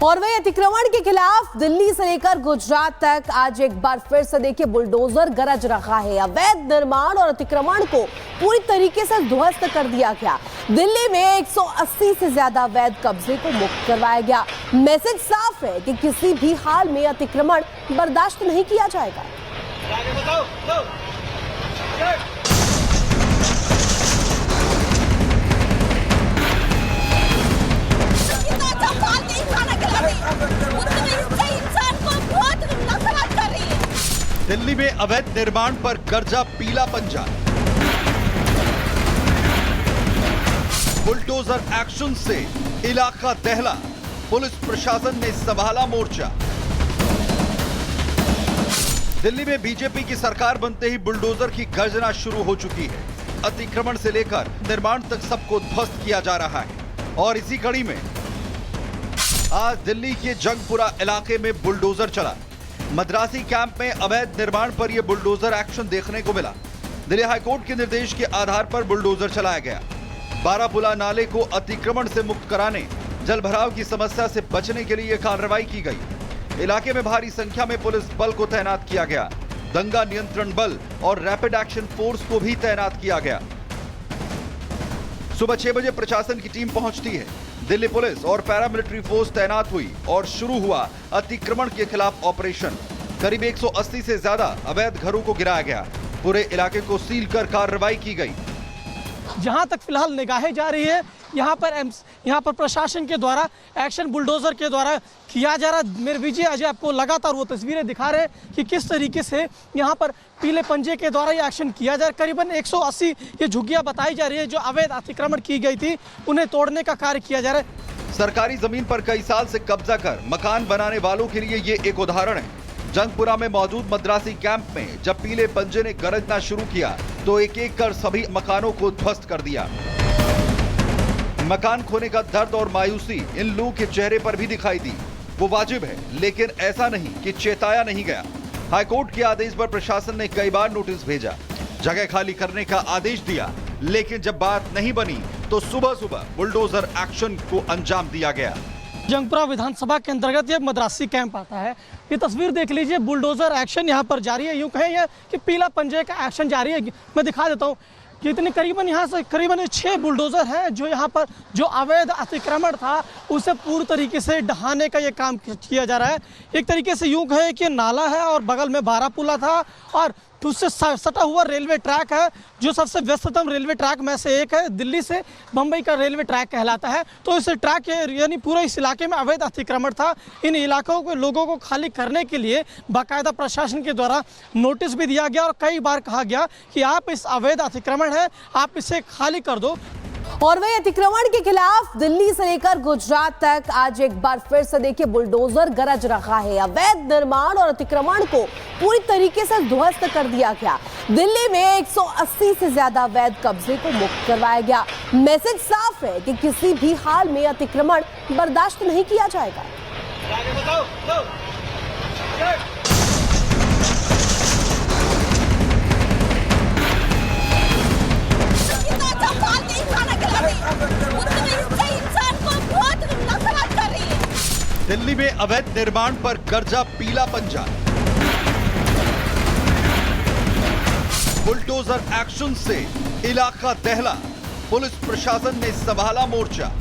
और वही अतिक्रमण के खिलाफ दिल्ली से लेकर गुजरात तक आज एक बार फिर से देखिए बुलडोजर गरज रहा है। अवैध निर्माण और अतिक्रमण को पूरी तरीके से ध्वस्त कर दिया गया। दिल्ली में 180 से ज्यादा अवैध कब्जे को मुक्त करवाया गया। मैसेज साफ है कि किसी भी हाल में अतिक्रमण बर्दाश्त नहीं किया जाएगा। दिल्ली में अवैध निर्माण पर गरजा पीला पंजा। बुलडोजर एक्शन से इलाका दहला, पुलिस प्रशासन ने संभाला मोर्चा। दिल्ली में बीजेपी की सरकार बनते ही बुलडोजर की गर्जना शुरू हो चुकी है। अतिक्रमण से लेकर निर्माण तक सबको ध्वस्त किया जा रहा है। और इसी कड़ी में आज दिल्ली के जंगपुरा इलाके में बुलडोजर चला। मद्रासी कैंप में अवैध निर्माण पर यह बुलडोजर एक्शन देखने को मिला। दिल्ली हाईकोर्ट के निर्देश के आधार पर बुलडोजर चलाया गया। बारापुला नाले को अतिक्रमण से मुक्त कराने, जल भराव की समस्या से बचने के लिए यह कार्रवाई की गई। इलाके में भारी संख्या में पुलिस बल को तैनात किया गया। दंगा नियंत्रण बल और रैपिड एक्शन फोर्स को भी तैनात किया गया। सुबह 6 बजे प्रशासन की टीम पहुंचती है। दिल्ली पुलिस और पैरामिलिट्री फोर्स तैनात हुई और शुरू हुआ अतिक्रमण के खिलाफ ऑपरेशन। करीब 180 से ज्यादा अवैध घरों को गिराया गया। पूरे इलाके को सील कर कार्रवाई की गई। जहां तक फिलहाल निगाहें जा रही है, यहाँ पर प्रशासन के द्वारा एक्शन बुलडोजर के द्वारा किया जा रहा है। मेरे विजय अजय आपको लगातार वो तस्वीरें दिखा रहे हैं कि किस तरीके से यहाँ पर पीले पंजे के द्वारा ये एक्शन किया जा रहा है। करीबन 180 ये झुग्गियां बताई जा रही है जो अवैध अतिक्रमण की गई थी, उन्हें तोड़ने का कार्य किया जा रहा है। सरकारी जमीन पर कई साल से कब्जा कर मकान बनाने वालों के लिए ये एक उदाहरण है। जंगपुरा में मौजूद मद्रासी कैंप में जब पीले पंजे ने गरजना शुरू किया तो एक एक कर सभी मकानों को ध्वस्त कर दिया। मकान खोने का दर्द और मायूसी इन लोगों के चेहरे पर भी दिखाई दी। वो वाजिब है, लेकिन ऐसा नहीं कि चेताया नहीं गया। हाईकोर्ट के आदेश पर प्रशासन ने कई बार नोटिस भेजा, जगह खाली करने का आदेश दिया, लेकिन जब बात नहीं बनी तो सुबह सुबह बुलडोजर एक्शन को अंजाम दिया गया। जंगपुरा विधानसभा के अंतर्गत ये मद्रासी कैंप आता है। ये तस्वीर देख लीजिए, बुलडोजर एक्शन यहाँ पर जारी है। यूं कहें कि पीला पंजे का एक्शन जारी है। मैं दिखा देता हूँ कि इतने करीबन यहाँ से करीबन 6 बुलडोजर हैं जो यहाँ पर जो अवैध अतिक्रमण था उसे पूरी तरीके से ढहाने का ये काम किया जा रहा है। एक तरीके से यूं कहें कि नाला है और बगल में बारापुला था और उससे सटा हुआ रेलवे ट्रैक है जो सबसे व्यस्ततम रेलवे ट्रैक में से एक है। दिल्ली से बम्बई का रेलवे ट्रैक कहलाता है। तो इस ट्रैक यानी पूरे इस इलाके में अवैध अतिक्रमण था। इन इलाकों को लोगों को खाली करने के लिए बाकायदा प्रशासन के द्वारा नोटिस भी दिया गया और कई बार कहा गया कि आप इस अवैध अतिक्रमण है, आप इसे खाली कर दो। और वही अतिक्रमण के खिलाफ दिल्ली से लेकर गुजरात तक आज एक बार फिर से देखिए बुलडोजर गरज रहा है। अवैध निर्माण और अतिक्रमण को पूरी तरीके से ध्वस्त कर दिया गया। दिल्ली में 180 से ज्यादा अवैध कब्जे को मुक्त करवाया गया। मैसेज साफ है कि किसी भी हाल में अतिक्रमण बर्दाश्त नहीं किया जाएगा। दिल्ली में अवैध निर्माण पर गरजा पीला पंजा। बुलडोजर एक्शन से इलाका दहला, पुलिस प्रशासन ने संभाला मोर्चा।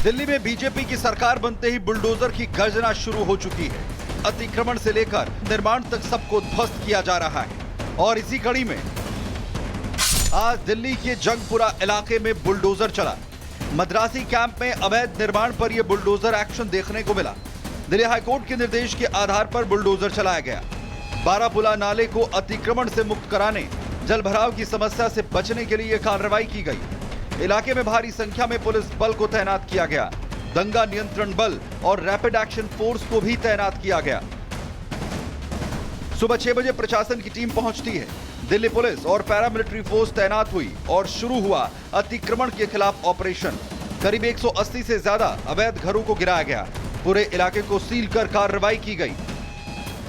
दिल्ली में बीजेपी की सरकार बनते ही बुलडोजर की गर्जना शुरू हो चुकी है। अतिक्रमण से लेकर निर्माण तक सबको ध्वस्त किया जा रहा है। और इसी कड़ी में आज दिल्ली के जंगपुरा इलाके में बुलडोजर चला। मद्रासी कैंप में अवैध निर्माण पर यह बुलडोजर एक्शन देखने को मिला। दिल्ली हाईकोर्ट के निर्देश के आधार पर बुलडोजर चलाया गया। बारापुला नाले को अतिक्रमण से मुक्त कराने, जल भराव की समस्या से बचने के लिए यह कार्रवाई की गई। इलाके में भारी संख्या में पुलिस बल को तैनात किया गया। दंगा नियंत्रण बल और रैपिड एक्शन फोर्स को भी तैनात किया गया। सुबह 6 बजे प्रशासन की टीम पहुंचती है। दिल्ली पुलिस और पैरामिलिट्री फोर्स तैनात हुई और शुरू हुआ अतिक्रमण के खिलाफ ऑपरेशन। करीब 180 से ज्यादा अवैध घरों को गिराया गया। पूरे इलाके को सील कर कार्रवाई की गई।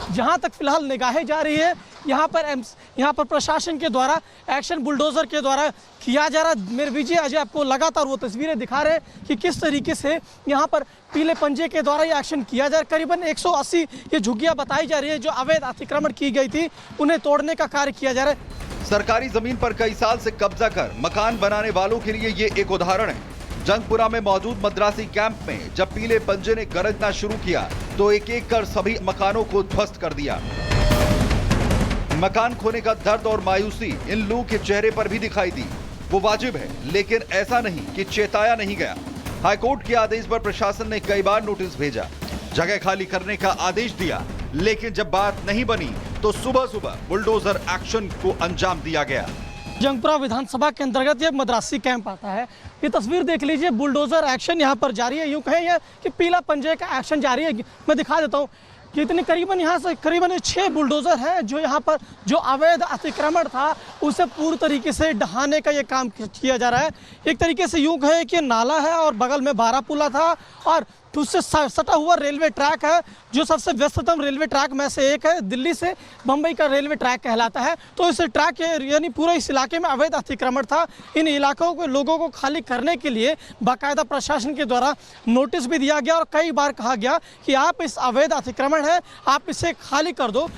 जहां तक फिलहाल निगाहें जा रही है यहाँ पर प्रशासन के द्वारा एक्शन बुलडोजर के द्वारा किया जा रहा है। मेरे विजय अजय आपको लगातार वो तस्वीरें दिखा रहे हैं कि किस तरीके से यहाँ पर पीले पंजे के द्वारा ये एक्शन किया जा रहा है। करीबन 180 ये झुग्गियां बताई जा रही है जो अवैध अतिक्रमण की गई थी, उन्हें तोड़ने का कार्य किया जा रहा है। सरकारी जमीन पर कई साल से कब्जा कर मकान बनाने वालों के लिए ये एक उदाहरण है। जंगपुरा में मौजूद मद्रासी कैंप में जब पीले पंजे ने गरजना शुरू किया तो एक एक कर सभी मकानों को ध्वस्त कर दिया। मकान खोने का दर्द और मायूसी इन लोगों के चेहरे पर भी दिखाई दी। वो वाजिब है, लेकिन ऐसा नहीं कि चेताया नहीं गया। हाईकोर्ट के आदेश पर प्रशासन ने कई बार नोटिस भेजा, जगह खाली करने का आदेश दिया, लेकिन जब बात नहीं बनी तो सुबह सुबह बुलडोजर एक्शन को अंजाम दिया गया। जंगपुरा विधानसभा के अंतर्गत ये मद्रासी कैंप आता है। ये तस्वीर देख लीजिए, बुलडोजर एक्शन यहाँ पर जारी है। यूं कहें कि पीला पंजे का एक्शन जारी है। मैं दिखा देता हूँ कि इतने करीबन यहाँ से करीबन 6 बुलडोजर हैं जो यहाँ पर जो अवैध अतिक्रमण था उसे पूरी तरीके से ढहाने का ये काम किया जा रहा है। एक तरीके से यूं कहें कि नाला है और बगल में बारापुला था और उससे सटा हुआ रेलवे ट्रैक है जो सबसे व्यस्ततम रेलवे ट्रैक में से एक है। दिल्ली से बम्बई का रेलवे ट्रैक कहलाता है। तो इस ट्रैक यानी पूरे इस इलाके में अवैध अतिक्रमण था। इन इलाकों को लोगों को खाली करने के लिए बाकायदा प्रशासन के द्वारा नोटिस भी दिया गया और कई बार कहा गया कि आप इस अवैध अतिक्रमण है, आप इसे खाली कर दो।